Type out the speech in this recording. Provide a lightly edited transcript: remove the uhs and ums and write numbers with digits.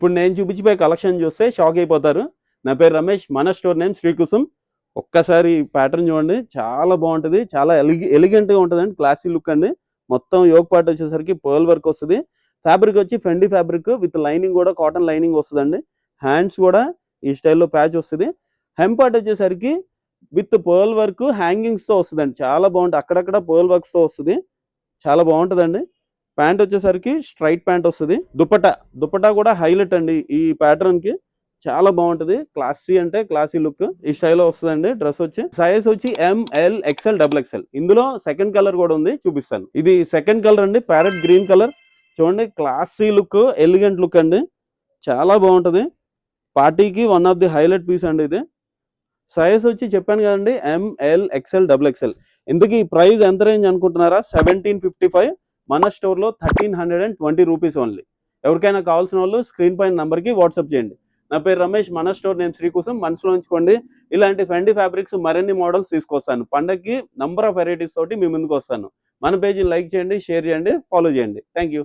ఇప్పుడు నేను చూపించిపోయే కలెక్షన్ చూస్తే షాక్ అయిపోతారు. నా పేరు రమేష్, మన స్టోర్ నేమ్ శ్రీకుసుమ్. ఒక్కసారి ప్యాటర్న్ చూడండి, చాలా బాగుంటుంది, చాలా ఎలిగెంట్గా ఉంటుందండి, క్లాసీ లుక్ అండి. మొత్తం యోగ్ పార్ట్ వచ్చేసరికి పర్ల్ వర్క్ వస్తుంది. ఫ్యాబ్రిక్ వచ్చి ఫెండి ఫ్యాబ్రిక్ విత్ లైనింగ్ కూడా కాటన్ లైనింగ్ వస్తుందండి. హ్యాండ్స్ కూడా ఈ స్టైల్లో ప్యాచ్ వస్తుంది. హెమ్ పార్ట్ వచ్చేసరికి విత్ పర్ల్ వర్క్ హ్యాంగింగ్స్తో వస్తుందండి. చాలా బాగుంటుంది, అక్కడక్కడ పర్ల్ వర్క్స్తో వస్తుంది, చాలా బాగుంటుందండి. ప్యాంట్ వచ్చేసరికి స్ట్రైట్ ప్యాంట్ వస్తుంది. దుపట్టా కూడా హైలైట్ అండి ఈ ప్యాటర్న్కి, చాలా బాగుంటుంది. క్లాసీ అంటే క్లాసీ లుక్ ఈ స్టైల్లో వస్తుందండి. డ్రెస్ వచ్చి సైజ్ వచ్చి ML XL XXL. ఇందులో సెకండ్ కలర్ కూడా ఉంది, చూపిస్తాను. ఇది సెకండ్ కలర్ అండి, ప్యారెట్ గ్రీన్ కలర్. చూడండి, క్లాసీ లుక్, ఎలిగెంట్ లుక్ అండి, చాలా బాగుంటుంది. పార్టీకి one of the highlight piece అండి ఇది. సైజ్ వచ్చి చెప్పాను కదండి, ML XL XXL. ఇందుకు ఈ ప్రైస్ ఎంత రేంజ్ అనుకుంటున్నారా? 1755. మన స్టోర్లో 1320 రూపీస్ ఓన్లీ. ఎవరికైనా కావాల్సిన వాళ్ళు స్క్రీన్ పైన నంబర్కి వాట్సాప్ చేయండి. నా పేరు రమేష్, మన స్టోర్ నేమ్ శ్రీకుసుమ్. మనసులో ఉంచుకోండి, ఇలాంటి ఫెండి ఫ్యాబ్రిక్స్ మరిన్ని మోడల్స్ తీసుకొస్తాను. పండగకి నంబర్ ఆఫ్ వెరైటీస్ తోటి మీ ముందుకు వస్తాను. మన పేజీని లైక్ చేయండి, షేర్ చేయండి, ఫాలో చేయండి. Thank you.